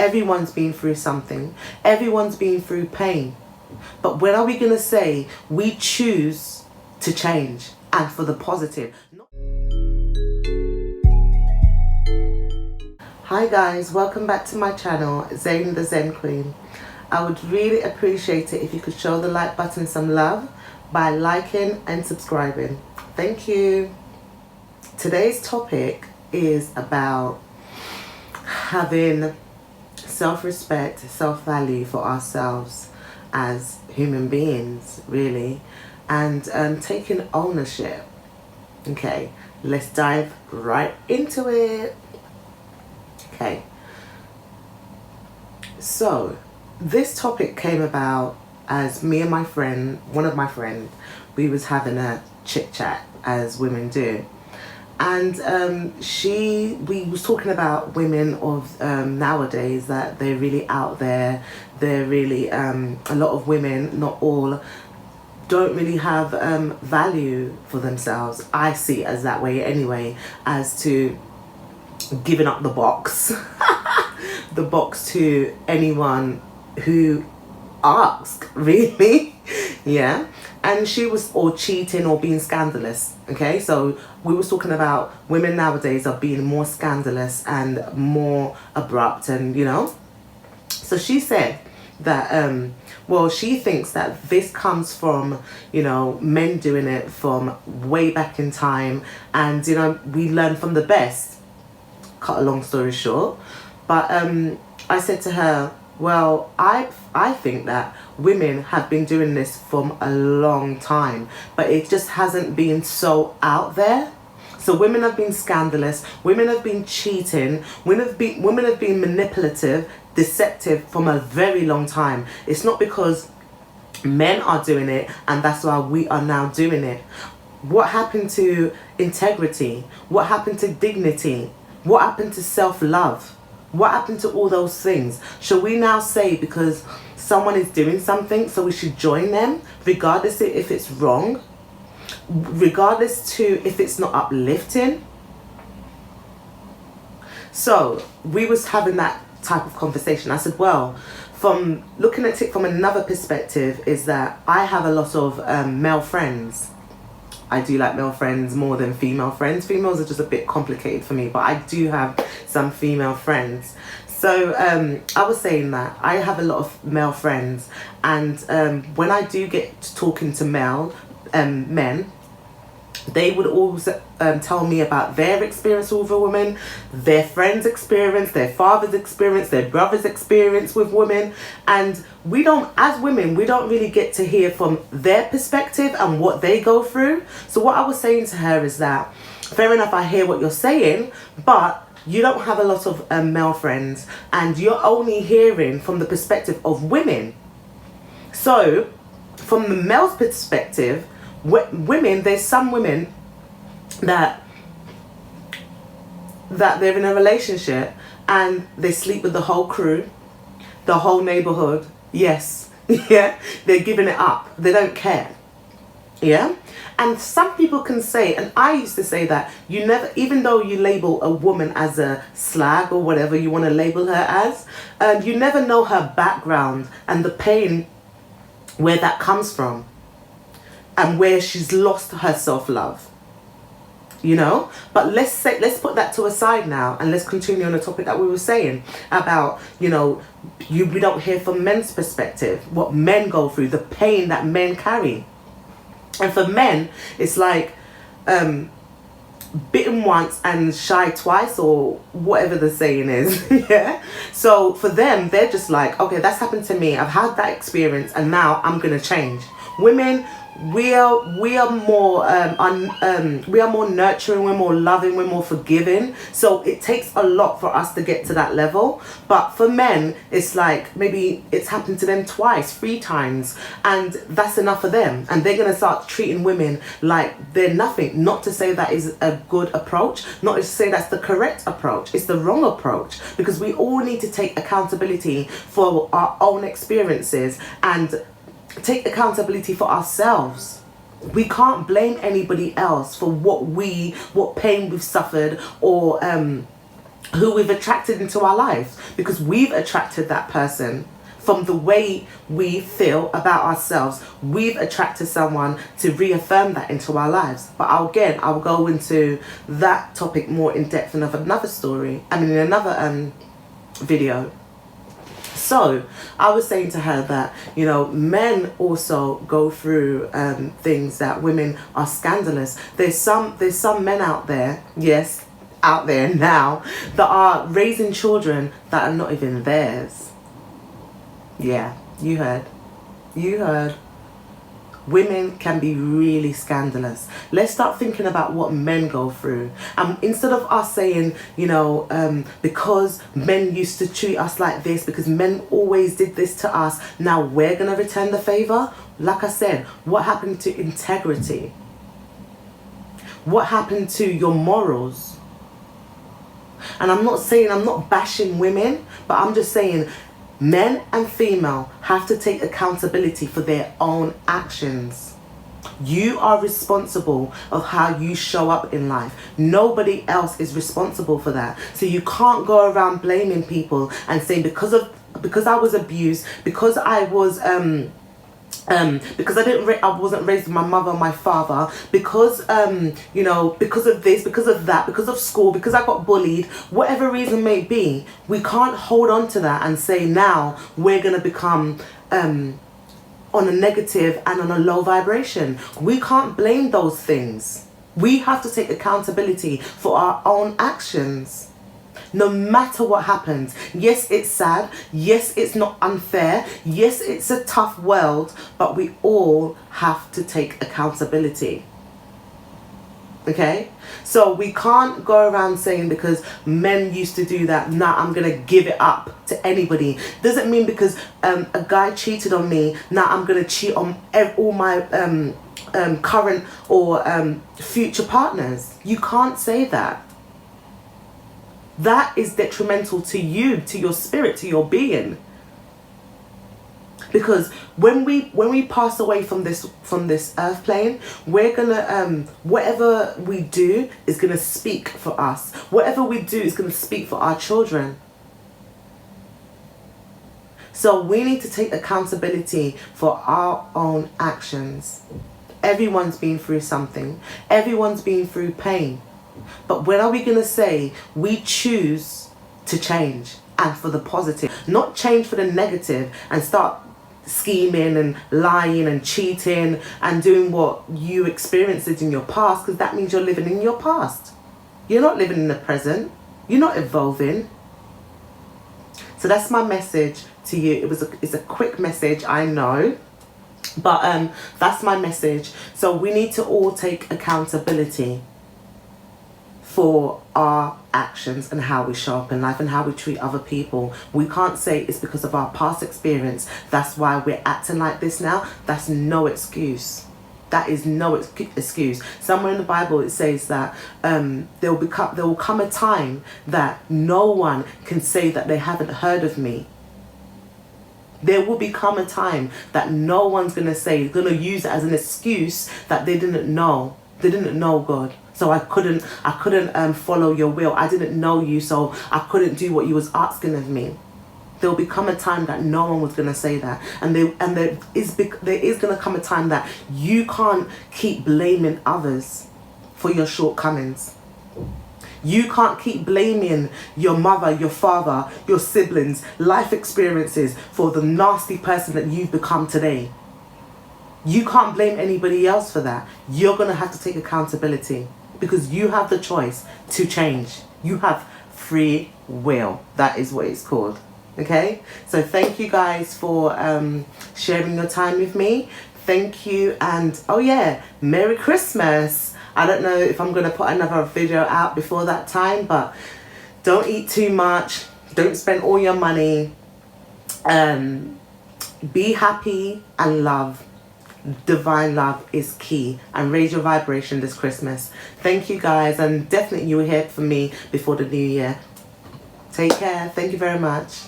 Everyone's been through something. Everyone's been through pain. But when are we going to say we choose to change and for the positive? Hi guys, welcome back to my channel, ZainTheZenQueen. I would really appreciate it if you could show the like button some love by liking and subscribing. Thank you. Today's topic is about having self-respect, self-value for ourselves as human beings, really, and taking ownership. Okay, let's dive right into it. Okay, so this topic came about as me and my friend, one of my friends, we was having a chit chat as women do, and we was talking about women of nowadays, that they're really out there. They're really a lot of women, not all, don't really have value for themselves. I see it as that way anyway, as to giving up the box the box to anyone who asks, really. Yeah. And she was all cheating or being scandalous. Okay, so we was talking about women nowadays are being more scandalous and more abrupt, and so she said that well, she thinks that this comes from men doing it from way back in time, and we learn from the best. Cut a long story short, but I said to her, well, I think that women have been doing this from a long time, but it just hasn't been so out there. So women have been scandalous, women have been cheating, women have been manipulative, deceptive from a very long time. It's not because men are doing it and that's why we are now doing it. What happened to integrity? What happened to dignity? What happened to self-love? What happened to all those things? Should we now say because someone is doing something, so we should join them, regardless if it's wrong, regardless to if it's not uplifting? So we was having that type of conversation. I said, well, from looking at it from another perspective, is that I have a lot of male friends. I do like male friends more than female friends. Females are just a bit complicated for me, but I do have some female friends. So I was saying that I have a lot of male friends, and when I do get to talking to men, they would always tell me about their experience with a woman, their friends' experience, their father's experience, their brother's experience with women. And we don't, as women, we don't really get to hear from their perspective and what they go through. So what I was saying to her is that, fair enough, I hear what you're saying, but you don't have a lot of male friends, and you're only hearing from the perspective of women. So from the male's perspective, women, there's some women that they're in a relationship and they sleep with the whole crew, the whole neighborhood. Yes. Yeah, they're giving it up, they don't care. Yeah. And some people can say, and I used to say, that you never, even though you label a woman as a slag or whatever you want to label her as, you never know her background and the pain where that comes from, and where she's lost her self-love, But let's put that to a side now, and let's continue on the topic that we were saying about, we don't hear from men's perspective, what men go through, the pain that men carry. And for men, it's like bitten once and shy twice, or whatever the saying is. Yeah. So for them, they're just like, okay, that's happened to me, I've had that experience, and now I'm gonna change. Women, we are more we are more nurturing, we're more loving, we're more forgiving. So it takes a lot for us to get to that level. But for men, it's like maybe it's happened to them twice, 3 times, and that's enough for them, and they're gonna start treating women like they're nothing. Not to say that is a good approach, not to say that's the correct approach, it's the wrong approach, because we all need to take accountability for our own experiences and take accountability for ourselves. We can't blame anybody else for what pain we've suffered, or who we've attracted into our lives, because we've attracted that person. From the way we feel about ourselves, we've attracted someone to reaffirm that into our lives. But I'll go into that topic more in depth in another in another video. So I was saying to her that, you know, men also go through things that women are scandalous. There's some men out there, yes, out there now, that are raising children that are not even theirs. Yeah, you heard. Women can be really scandalous. Let's start thinking about what men go through. And instead of us saying, you know, because men used to treat us like this, because men always did this to us, now we're going to return the favor. Like I said, what happened to integrity? What happened to your morals? And I'm not bashing women, but I'm just saying, men and female have to take accountability for their own actions. You are responsible of how you show up in life. Nobody else is responsible for that. So you can't go around blaming people and saying because I was abused, because I was because I wasn't raised with my mother and my father, because you know, because of this, because of that, because of school, because I got bullied, whatever reason may be, we can't hold on to that and say now we're going to become on a negative and on a low vibration. We can't blame those things. We have to take accountability for our own actions. No matter what happens. Yes, it's sad. Yes, it's not unfair. Yes, it's a tough world, but we all have to take accountability. Okay? So we can't go around saying because men used to do that, now I'm going to give it up to anybody. Doesn't mean because a guy cheated on me, now I'm going to cheat on all my current or future partners. You can't say that. That is detrimental to you, to your spirit, to your being. Because when we pass away from this earth plane, we're gonna whatever we do is gonna speak for us. Whatever we do is gonna speak for our children. So we need to take accountability for our own actions. Everyone's been through something. Everyone's been through pain. But when are we going to say we choose to change and for the positive, not change for the negative and start scheming and lying and cheating and doing what you experienced in your past, because that means you're living in your past. You're not living in the present. You're not evolving. So that's my message to you. It's a quick message, I know. But that's my message. So we need to all take accountability for our actions and how we show up in life and how we treat other people. We can't say it's because of our past experience, that's why we're acting like this now. That's no excuse. That is no excuse. Somewhere in the Bible it says that there will come a time that no one can say that they haven't heard of me. There will become a time that no one's going to use it as an excuse that they didn't know. They didn't know God. So I couldn't follow your will. I didn't know you, so I couldn't do what you was asking of me. There'll become a time that no one was going to say that. And there is going to come a time that you can't keep blaming others for your shortcomings. You can't keep blaming your mother, your father, your siblings, life experiences for the nasty person that you've become today. You can't blame anybody else for that. You're going to have to take accountability because you have the choice to change. You have free will. That is what it's called. Okay? So thank you guys for sharing your time with me. Thank you. And oh yeah, Merry Christmas. I don't know if I'm going to put another video out before that time, but don't eat too much. Don't spend all your money. Be happy and love. Divine love is key, and raise your vibration this Christmas. Thank you guys, and definitely you will hear from me before the new year. Take care. Thank you very much.